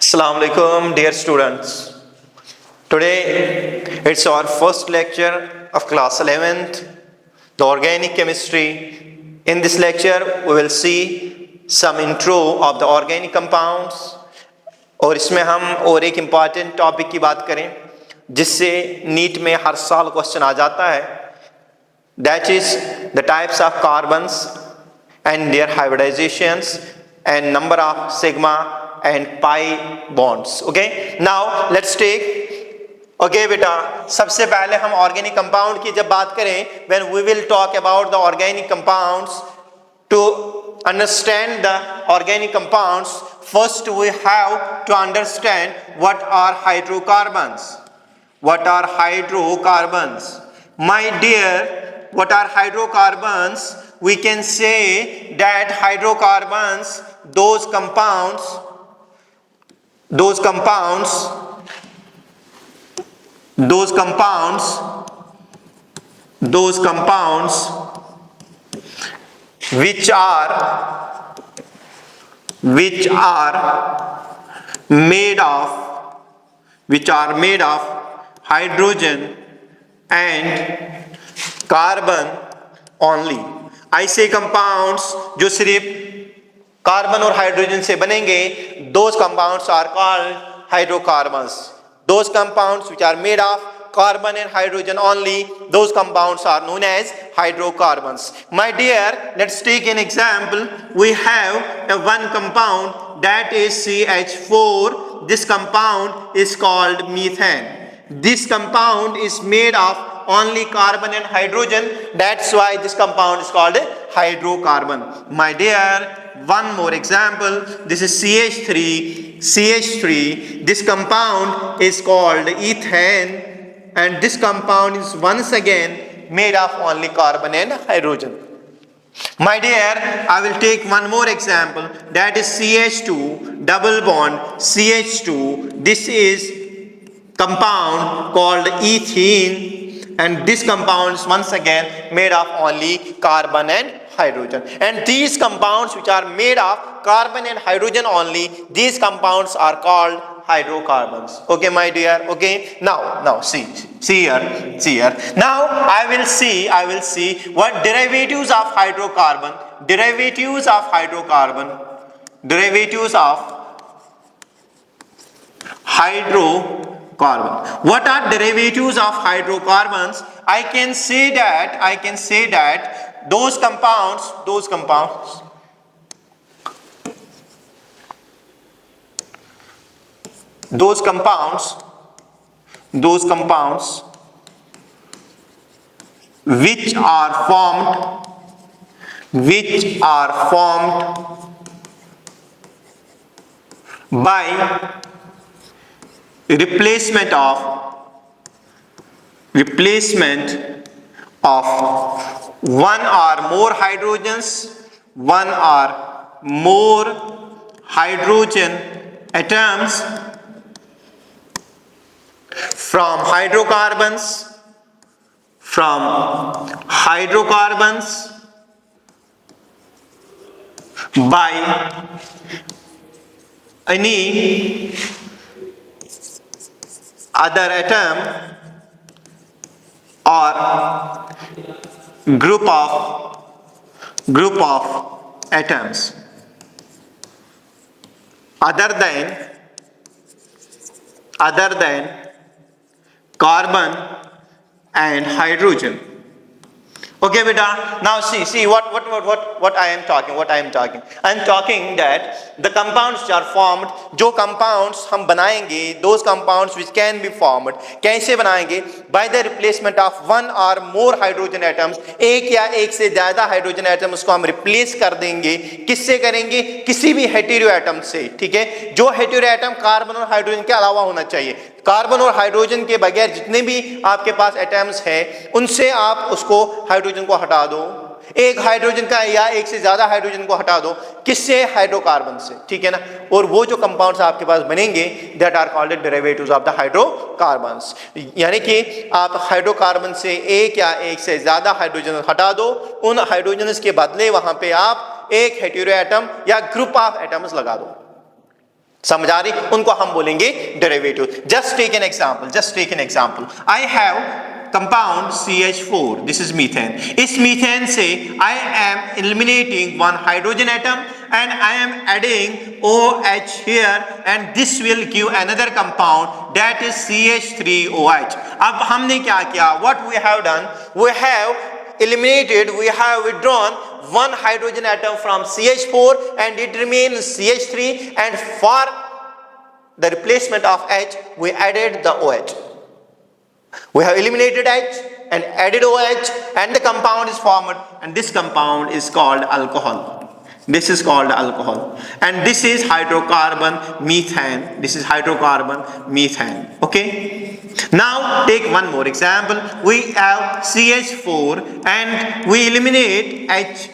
Assalamu alaikum, dear students. Today it's our first lecture of class 11th, the organic chemistry. In this lecture we will see some intro of the organic compounds और इसमें हम और एक important topic की बात करें जिससे NEET में हर साल क्वेश्चन आ जाता है, that is the types of carbons and their hybridizations and number of sigma and pi bonds. Okay, now let's take okay beta, सबसे पहले हम ऑर्गेनिक कंपाउंड की जब बात करें, when we will talk about the organic compounds, to understand the organic compounds first we have to understand what are hydrocarbons. What are hydrocarbons? My dear, what are hydrocarbons? We can say that hydrocarbons, those compounds which are made of hydrogen and carbon only. ऐसे compounds जो सिर्फ carbon और hydrogen से बनेंगे, those compounds are called hydrocarbons. Those compounds which are made of carbon and hydrogen only, those compounds are known as hydrocarbons. My dear, let's take an example. We have a one compound that is CH4. This compound is called methane. This compound is made of only carbon and hydrogen, that's why this compound is called a hydrocarbon. My dear, one more example, this is CH3. This compound is called ethane, and this compound is once again made of only carbon and hydrogen. My dear, I will take one more example, that is CH2 double bond CH2. This is compound called ethene, and this compound is once again made of only carbon and hydrogen. And these compounds which are made of carbon and hydrogen only, these compounds are called hydrocarbons. Okay, my dear. Okay, now see here. Now I will see what derivatives of hydrocarbon. What are derivatives of hydrocarbons? I can say that those compounds which are formed by replacement of one or more hydrogen atoms from hydrocarbons by any other atom or group of atoms other than carbon and hydrogen. Okay beta, now see what I am talking. I am talking that the compounds which are formed, जो compounds हम बनाएंगे, those compounds which can be formed, कैसे बनाएंगे? By the replacement of one or more hydrogen atoms, एक या एक से ज़्यादा hydrogen atoms को हम replace कर देंगे. किससे करेंगे? किसी भी hetero atom से, ठीक है? जो hetero atom कार्बन और हाइड्रोजन के अलावा होना चाहिए. कार्बन और हाइड्रोजन के बगैर जितने भी आपके पास एटम्स हैं, उनसे आप उसको हाइड्रोजन को हटा दो, एक हाइड्रोजन का या एक से ज्यादा हाइड्रोजन को हटा दो. किससे? हाइड्रोकार्बन से, ठीक है ना. और वो जो कंपाउंड्स आपके पास बनेंगे, that are called derivatives of the hydrocarbons. यानी कि आप हाइड्रोकार्बन से एक या एक से ज्यादा हाइड्रोजन हटा दो, उन हाइड्रोजन के बदले वहां पे आप एक हेटेरो एटम या ग्रुप ऑफ एटम्स लगा दो. समझ आ रही? उनको हम बोलेंगे derivative. Just take an example, I have compound CH4, this is methane. इस मीथेन से I am eliminating one hydrogen atom and I am adding OH here, and this will give another compound that is CH3OH. अब हमने क्या किया? What we have done? We have eliminated, we have withdrawn one hydrogen atom from CH4 and it remains CH3, and for the replacement of H we added the OH. We have eliminated H and added OH, and the compound is formed, and this compound is called alcohol. This is called alcohol, and this is hydrocarbon methane. This is hydrocarbon methane. Okay. Now take one more example. We have CH4 and we eliminate H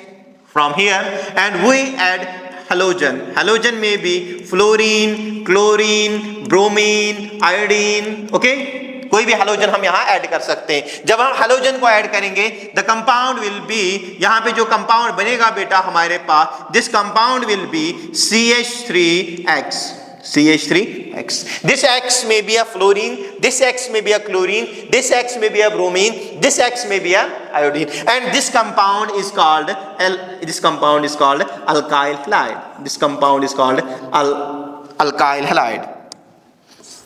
from here and we add halogen. Halogen may be fluorine, chlorine, bromine, iodine. Okay. कोई भी hydrogen हम यहाँ add कर सकते हैं। जब हम hydrogen को ऐड करेंगे, द कंपाउंड विल बी, यहाँ पे जो कंपाउंड बनेगा बेटा हमारे पास, this compound will be CH3X. CH3X. This X may be a fluorine, this X may be a chlorine, this X may be a bromine, this X may be a iodine, and this compound is called alkyl halide. This compound is called alkyl halide.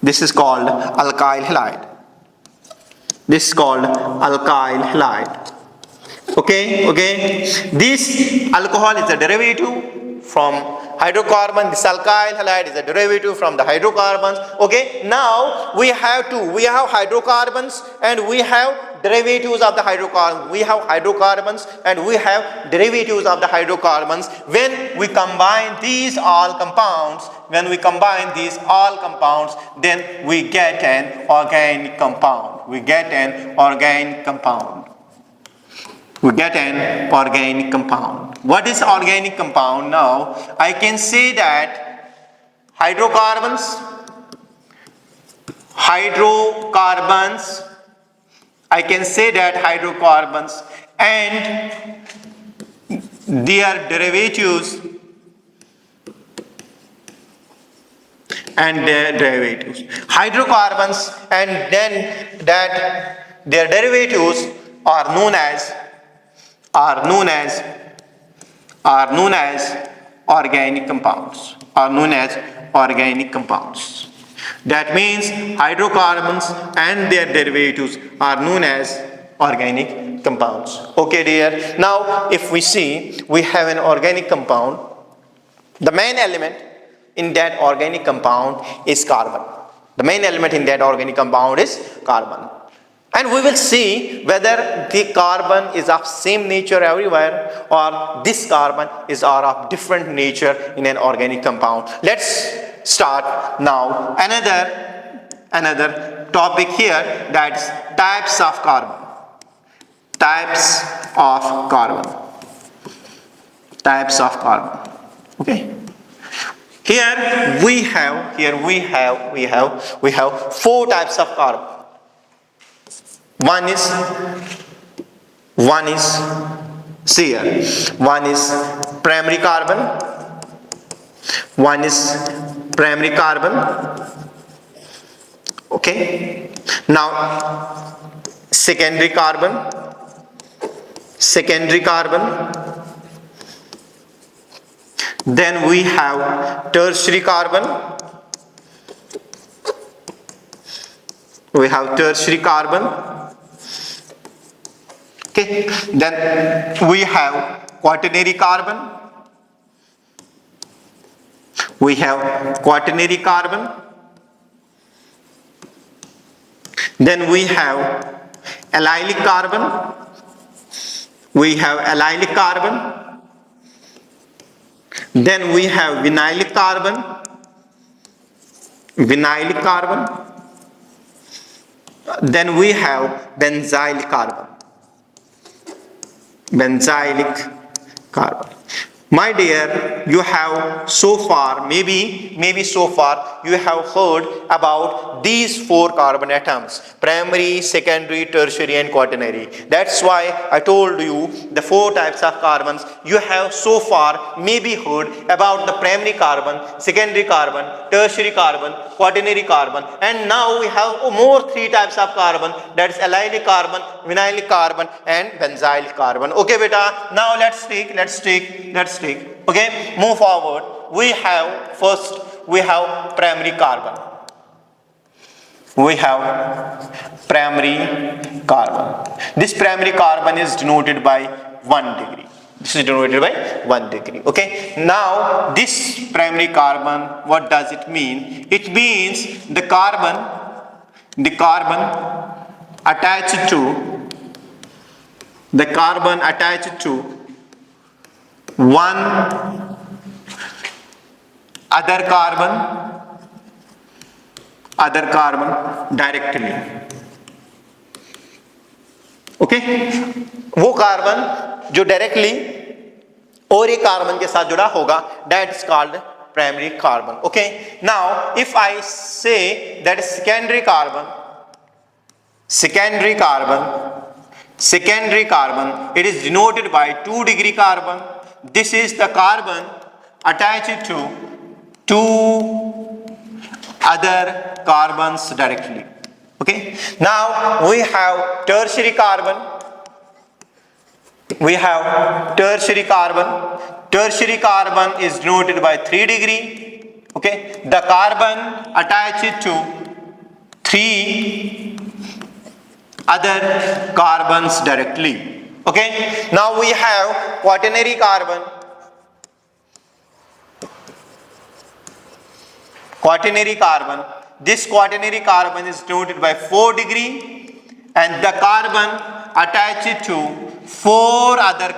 This is called alkyl halide. This is called alkyl halide. Okay. This alcohol is a derivative from hydrocarbon. This alkyl halide is a derivative from the hydrocarbons. Okay. Now we have hydrocarbons and we have derivatives of the hydrocarbons. We have hydrocarbons and we have derivatives of the hydrocarbons. When we combine these all compounds, then we get an organic compound. We get an organic compound. What is organic compound? Now I can say that hydrocarbons, I can say that hydrocarbons and their derivatives hydrocarbons and then that their derivatives are known as organic compounds. That means hydrocarbons and their derivatives are known as organic compounds. Okay dear, now if we see, we have an organic compound. The main element in that organic compound is carbon. And we will see whether the carbon is of same nature everywhere or this carbon is of different nature in an organic compound. Let's start now another topic here, that's types of carbon. Okay. Here we have four types of carbon. One is primary carbon. Okay. Now secondary carbon. Then we have tertiary carbon. Okay. Then we have quaternary carbon. Then we have allylic carbon. Then we have vinylic carbon. Then we have benzylic carbon. My dear, you have so far, maybe so far, you have heard about these four carbon atoms: primary, secondary, tertiary, and quaternary. That's why I told you the four types of carbons. You have so far maybe heard about the primary carbon, secondary carbon, tertiary carbon, quaternary carbon, and now we have more three types of carbon. That is allylic carbon, vinylic carbon, and benzyl carbon. Okay, beta. Now let's take. Okay, move forward. We have primary carbon. We have primary carbon. This primary carbon is denoted by 1 degree. This is denoted by 1 degree. Okay. Now this primary carbon, what does it mean? It means the carbon attached to one other carbon directly. Okay, वो carbon जो directly और एक carbon के साथ जुड़ा होगा, that is called primary carbon. Okay, now if I say that secondary carbon, it is denoted by 2 degree carbon. This is the carbon attached to two other carbons directly. Okay. Now we have tertiary carbon. Tertiary carbon is denoted by 3 degree. Okay. The carbon attached to 3 other carbons directly. Okay. Now we have quaternary carbon. This quaternary carbon is denoted by 4 degree, and the carbon attached to 4 other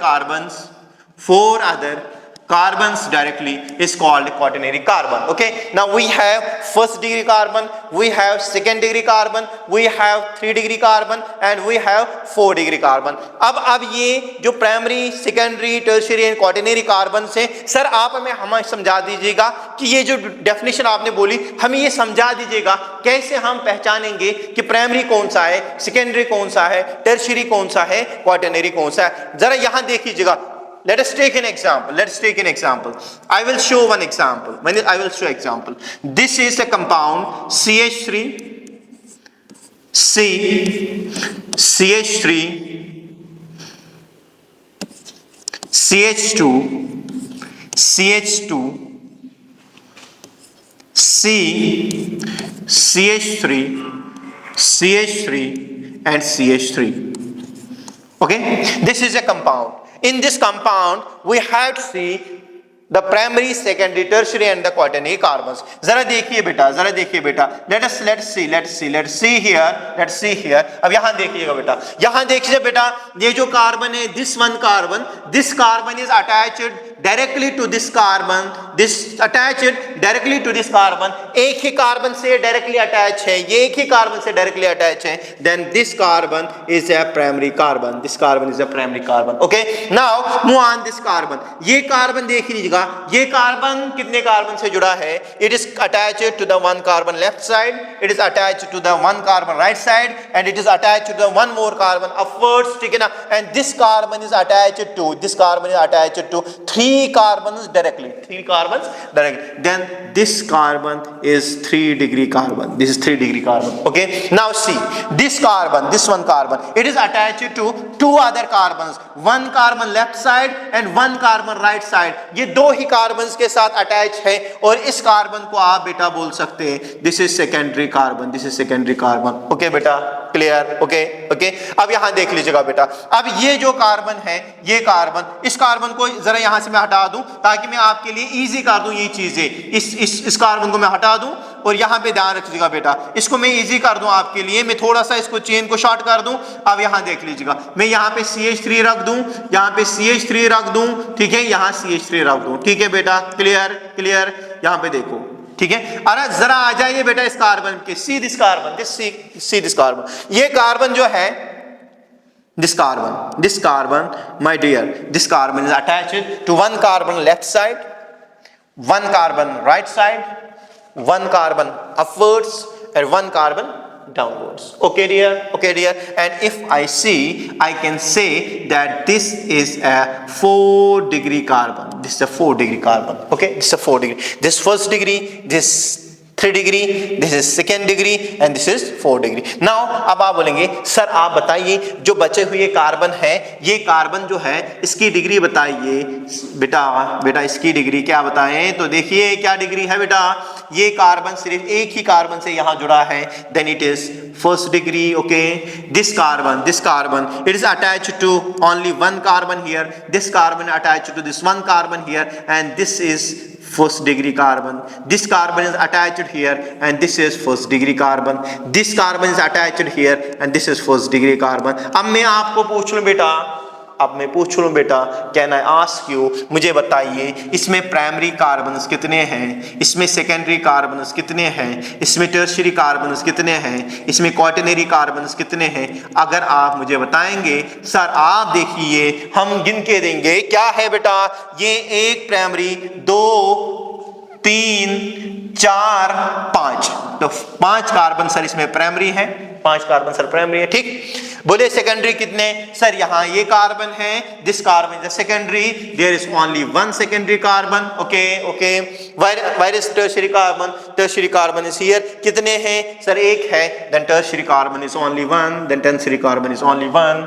carbons directly is called quaternary carbon. Okay. Now we have first degree carbon, we have second degree carbon, we have 3 degree carbon, and we have 4 degree carbon. अब ये जो primary, secondary, tertiary and quaternary carbon से, sir आप हमें समझा दीजिएगा कि ये जो डेफिनेशन आपने बोली, हमें ये समझा दीजिएगा कैसे हम पहचानेंगे कि प्राइमरी कौन सा है, सेकेंडरी कौन सा है, टर्शियरी कौन सा है, क्वाटरनरी कौन सा है. जरा यहाँ देखिएगा. Let us take an example. I will show one example. This is a compound CH3, CH2, C, CH3, and CH3. Okay, this is a compound. In this compound, we have to see the primary, secondary, tertiary, and the quaternary carbons. जरा देखिए बेटा. Let's see here. अब यहाँ देखिएगा बेटा. ये जो carbon है, this carbon is attached directly to this carbon. एक ही कार्बन से डायरेक्टली अटैच है, ये एक ही कार्बन से डायरेक्टली अटैच है. Then this carbon is a primary carbon. Okay. Now move on this carbon. ये कार्बन देख लीजिएगा. ये कार्बन कितने कार्बन से जुड़ा है? It is attached to the one carbon left side, it is attached to the one carbon right side, and it is attached to the one more carbon upwards. ठीक है ना? And this carbon is attached to 3 carbons directly. Then this carbon is 3 degree carbon. Okay. Now see this one carbon, it is attached to 2 other carbons, one carbon left side and one carbon right side. ये दो ही carbons के साथ attach है, और इस carbon को आप बेटा बोल सकते हैं this is secondary carbon. Okay बेटा, क्लियर? ओके. अब यहाँ देख लीजिएगा बेटा. अब ये जो कार्बन है, ये कार्बन, इस कार्बन को जरा यहाँ से मैं हटा दूं ताकि मैं आपके लिए इजी कर दूं ये चीजें. इस कार्बन को मैं हटा दूं, और यहाँ पे ध्यान रखिएगा बेटा, इसको मैं इजी कर दूं आपके लिए. मैं थोड़ा सा इसको चेन को शॉर्ट कर दूं. अब यहाँ देख लीजिएगा, मैं यहाँ पे CH3 रख दूं, यहाँ पे CH3 रख दूं. ठीक है, यहाँ CH3 रख दूं. ठीक है बेटा, क्लियर? यहाँ पे देखो. ठीक है. अरे जरा आ जाइए बेटा इस कार्बन के. See this carbon. ये कार्बन जो है, this carbon, my dear, this carbon is attached to one carbon left side, one carbon right side, one carbon upwards, and one carbon downwards. Okay dear, and if I see, I can say that this is a 4 degree carbon. This is a 4 degree carbon. Okay, this is a 4 degree. This first degree, this 3 degree, this is second degrी, and this is 4 degree. Now अब आप बोलेंगे sir आप बताइए जो बचे हुए carbon है, ये कार्बन जो है इसकी डिग्री बताइए. बेटा इसकी डिग्री क्या बताएं? तो देखिए क्या डिग्री है बेटा, ये कार्बन सिर्फ एक ही कार्बन से यहाँ जुड़ा है, then it is first degree. Okay, this carbon it is attached to only one carbon here, this carbon attached to this one carbon here, and this is first degree carbon. This carbon is attached here and this is first degree carbon. This carbon is attached here and this is first degree carbon. अब मैं आपको पूछ लूं बेटा, can I ask you, मुझे बताइए इसमें primary carbons कितने हैं, इसमें सेकेंडरी कार्बन्स कितने हैं, इसमें टर्शियरी कार्बन्स कितने हैं, इसमें क्वाटरनरी कार्बन्स कितने हैं? अगर आप मुझे बताएंगे सर आप देखिए हम गिन के देंगे, क्या है बेटा, ये 1 प्राइमरी, 2 3 4 5, तो 5 कार्बन सर इसमें प्राइमरी है, 5 कार्बन सर प्राइमरी है. ठीक, बोले सेकेंडरी कितने? सर यहाँ ये कार्बन है, this carbon is secondary, there is only one secondary carbon. Okay, where is tertiary carbon? Tertiary carbon is here. कितने हैं? सर एक है, then tertiary carbon is only one, then tertiary carbon is only one.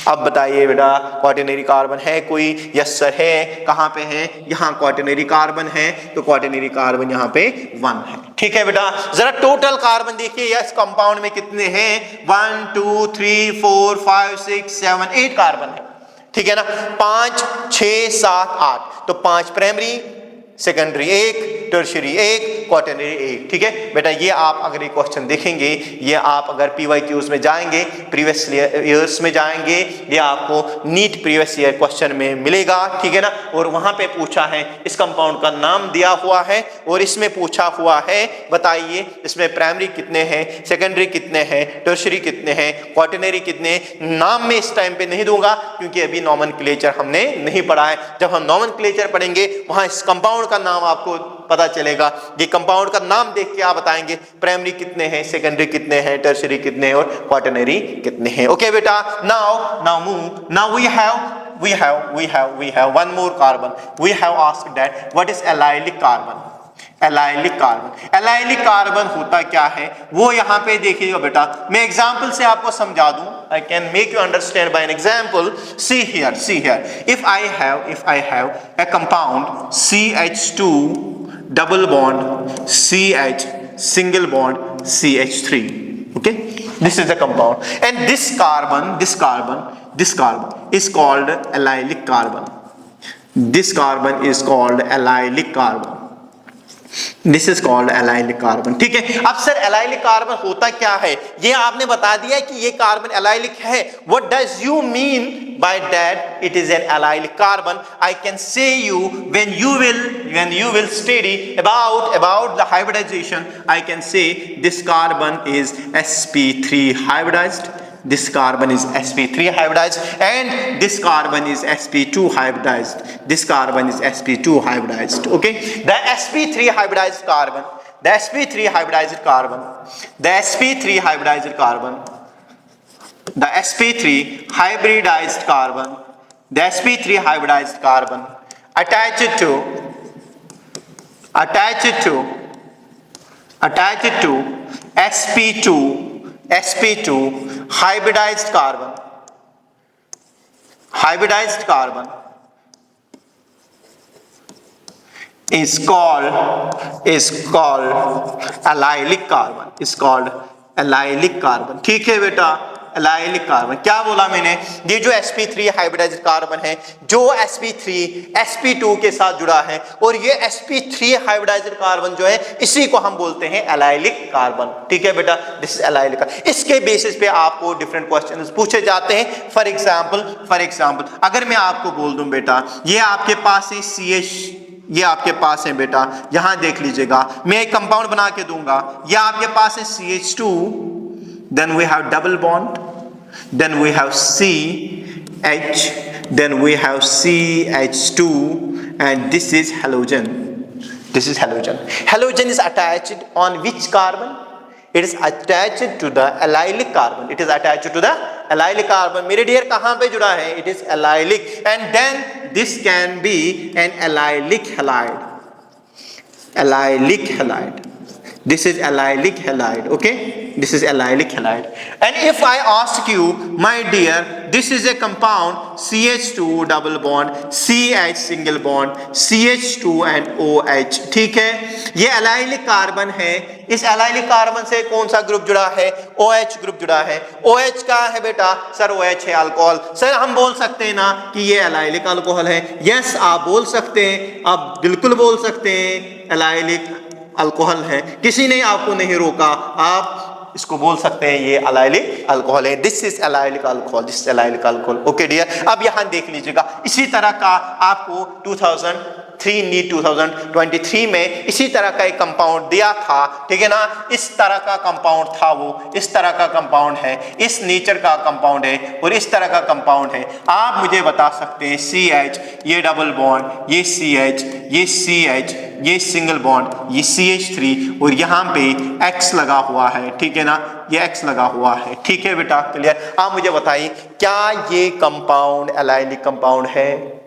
अब बताइए बेटा quaternary carbon है कोई? Yes sir है. कहाँ पे है? यहाँ क्वाटरनरी कार्बन है, तो क्वाटरनरी कार्बन यहाँ पे 1 है. ठीक है बेटा, जरा टोटल कार्बन देखिए इस कंपाउंड में कितने हैं. 1 2 3 4 5 6 7 8 कार्बन है. ठीक है ना, 5 6 7 8, तो 5 प्राइमरी, सेकेंडरी 1, टर्शियरी 1, क्वाटरनरी 1. ठीक है बेटा, ये आप अगर ये क्वेश्चन देखेंगे, ये आप अगर PYQs में जाएंगे, प्रीवियस ईयर्स में जाएंगे, ये आपको नीट प्रीवियस ईयर क्वेश्चन में मिलेगा. ठीक है ना, और वहां पे पूछा है, इस कंपाउंड का नाम दिया हुआ है और इसमें पूछा हुआ है बताइए इसमें प्राइमरी कितने हैं, सेकेंडरी कितने हैं, टर्शियरी कितने हैं, क्वाटरनरी कितने. नाम में इस टाइम पे नहीं दूंगा क्योंकि अभी नॉमेनक्लेचर हमने नहीं पढ़ा है. जब हम नॉमेनक्लेचर पढ़ेंगे वहां इस कंपाउंड का नाम आपको पता चलेगा. ये कंपाउंड का नाम देख के आप बताएंगे प्राइमरी कितने हैं, सेकेंडरी कितने हैं, टर्शियरी कितने हैं और क्वाटरनरी कितने हैं. ओके बेटा, now we have one more carbon. We have asked that what is allylic carbon. Allylic carbon होता क्या है वो यहाँ पे देखिएगा बेटा. मैं एग्जाम्पल से आपको समझा दूं. I can make you understand by an example. See here if I have a compound CH2 double bond CH single bond CH3. okay, this is the compound and this carbon is called allylic carbon. This carbon is called allylic carbon. This is called allylic carbon. ठीक है, अब sir allylic carbon होता क्या है ये आपने बता दिया कि ये कार्बन allylic है. What does you mean by that it is an allylic carbon? I can say you when you will study about the hybridization, I can say this carbon is sp3 hybridized. This carbon is sp3 hybridized and this carbon is sp2 hybridized. This carbon is sp2 hybridized. Okay, the sp3 hybridized carbon, the sp3 hybridized carbon, the sp3 hybridized carbon, the sp3 hybridized carbon, the sp3 hybridized carbon attached to sp2 hybridized carbon is called allylic carbon. Is called allylic carbon. ठीक है बेटा, allylic carbon क्या बोला मैंने? ये जो sp3 hybridised carbon है, जो sp3 sp2 के साथ जुड़ा है और ये sp3 हाइब्रिडाइज्ड कार्बन जो है इसी को हम बोलते हैं allylic कार्बन. ठीक है बेटा, दिस इज allylic. इसके बेसिस पे आपको डिफरेंट क्वेश्चंस पूछे जाते हैं. फॉर एग्जांपल अगर मैं आपको बोल दूं बेटा ये आपके पास है CH, ये आपके पास है बेटा, यहां देख लीजिएगा, मैं एक कंपाउंड बना के दूंगा, ये आपके पास है CH2, then we have double bond, then we have CH, then we have CH2, and this is halogen. This is halogen. Halogen is attached on which carbon? It is attached to the allylic carbon. It is attached to the allylic carbon. मेरे dear कहाँ पे जुड़ा है? It is allylic, and then this can be an allylic halide. Allylic halide. This is allylic halide. Okay, this is allylic halide. And if I ask you, my dear, this is a compound CH2 double bond, CH single bond, CH2 and OH. ठीक है, ये allylic carbon है. इस allylic carbon से कौन सा group जुड़ा है? OH ग्रुप जुड़ा है. OH का है बेटा? सर OH है अल्कोहल. सर हम बोल सकते हैं ना कि ये allylic अल्कोहल है? यस, आप बोल सकते हैं, आप बिल्कुल बोल सकते हैं allylic अल्कोहल है. किसी ने आपको नहीं रोका, आप इसको बोल सकते हैं ये एलाइलिक अल्कोहल है. This is allylic alcohol, this is allylic alcohol. Okay dear, अब यहां देख लीजिएगा, इसी तरह का आपको 2003 नीट 2023 में इसी तरह का एक कंपाउंड दिया था. ठीक है ना, इस तरह का कंपाउंड था, वो इस तरह का कंपाउंड है, इस नेचर का कंपाउंड है और इस तरह का कंपाउंड है. आप मुझे बता सकते हैं CH, ये डबल बॉन्ड, ये CH, ये CH, ये सिंगल बॉन्ड, ये CH3 और यहाँ पे X लगा हुआ है. ठीक है ना, ये X लगा हुआ है. ठीक है बेटा, क्लियर? आप मुझे बताइए, क्या ये कंपाउंड एलाइलिक कंपाउंड है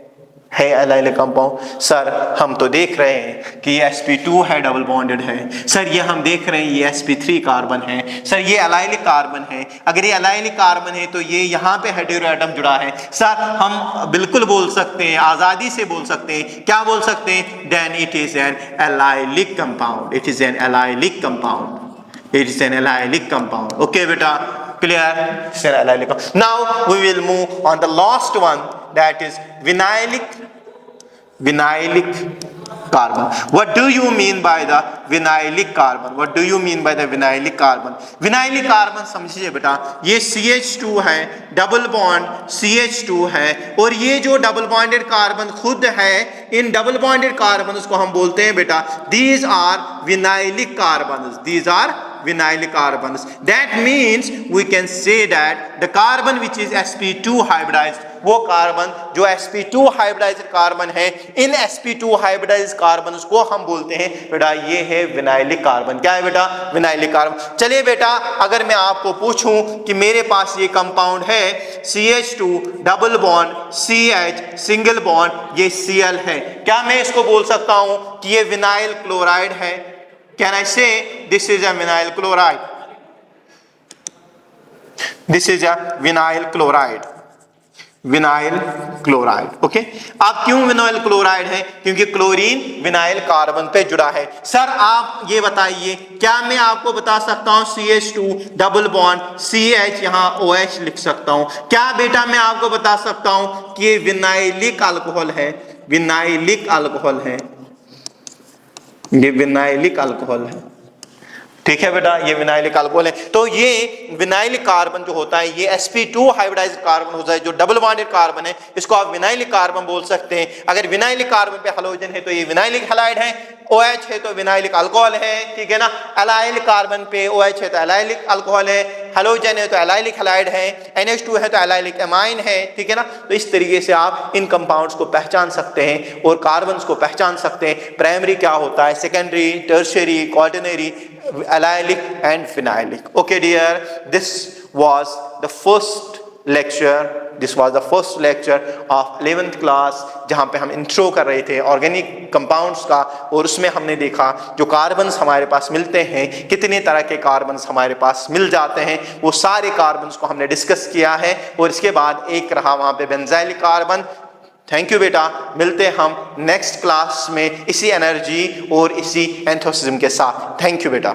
एलाइलिक कंपाउंड? सर हम तो देख रहे हैं कि ये sp2 है, डबल बॉन्डेड है. सर ये हम देख रहे हैं ये sp3 कार्बन है. सर ये एलाइलिक कार्बन है. अगर ये एलाइलिक कार्बन है तो ये यहाँ पे हेटेरो एटम जुड़ा है. सर हम बिल्कुल बोल सकते हैं, आजादी से बोल सकते हैं. क्या बोल सकते हैं? Then it is an allylic compound. It is an allylic compound. It is an allylic compound. Okay, beta, clear? It's an allylic compound. Now we will move on the last one, that is vinylic carbon. What do you mean by the vinylic carbon? What do you mean by the vinylic carbon? Vinylic carbon समझिए बेटा, ये CH2 है, double bond CH2 है, और ये जो double bonded carbon खुद है, इन डबल बॉन्डेड कार्बन को हम बोलते हैं बेटा, these are vinylic carbons. These are vinylic carbons. That means we can say that the carbon which is sp2 hybridized, वो कार्बन जो sp2 हाइब्रिडाइज्ड कार्बन है, इन sp2 हाइब्रिडाइज्ड कार्बन को हम बोलते हैं बेटा, ये है विनाइलिक कार्बन. क्या है बेटा? Vinylic carbon. चलिए बेटा, अगर मैं आपको पूछूं कि मेरे पास ये कंपाउंड है CH2 double bond CH single bond, ये Cl है, क्या मैं इसको बोल सकता हूं कि ये विनाइल क्लोराइड है? Can I say this is a vinyl chloride? This is a vinyl chloride. Vinyl chloride. Okay, अब क्यों विनाइल क्लोराइड है? क्योंकि क्लोरीन विनाइल कार्बन पे जुड़ा है. सर आप ये बताइए, क्या मैं आपको बता सकता हूं CH2 डबल बॉन्ड CH, यहाँ OH लिख सकता हूं? क्या बेटा मैं आपको बता सकता हूं कि ये विनाइलिक अल्कोहल है? विनाइलिक अल्कोहल है, ये विनाइलिक अल्कोहल है. ठीक है बेटा, ये विनाइलिक अल्कोहल है. तो ये विनाइलिक कार्बन जो होता है, ये sp2 हाइब्रिडाइज्ड कार्बन होता है, जो डबल बॉन्डेड कार्बन है, इसको आप विनाइलिक कार्बन बोल सकते हैं. अगर विनाइलिक कार्बन पे हाइड्रोजन है तो ये विनाइलिक हैलाइड है, OH है तो विनाइलिक अल्कोहल है. ठीक है ना, एलाइलिक कार्बन पे OH है तो एलाइलिक अल्कोहल है, हाइड्रोजन है तो एलाइलिक हैलाइड है, NH2 है तो एलाइलिक एमाइन है. ठीक है ना, तो इस तरीके से आप इन कंपाउंड्स को पहचान सकते हैं और कार्बन्स को पहचान सकते हैं. प्राइमरी क्या होता है, secondary, tertiary, quaternary, allylic and phenylic. Okay dear, this was the first lecture of 11th class, जहाँ पे हम इंट्रो कर रहे थे ऑर्गेनिक कंपाउंड्स का, और उसमें हमने देखा जो कार्बन्स हमारे पास मिलते हैं, कितने तरह के कार्बन्स हमारे पास मिल जाते हैं, वो सारे कार्बन्स को हमने डिस्कस किया है. और इसके बाद एक रहा वहाँ पे बेंजाइलिक कार्बन. थैंक यू बेटा, मिलते हम नेक्स्ट क्लास में इसी एनर्जी और इसी एंथुसिज्म के साथ. थैंक यू बेटा.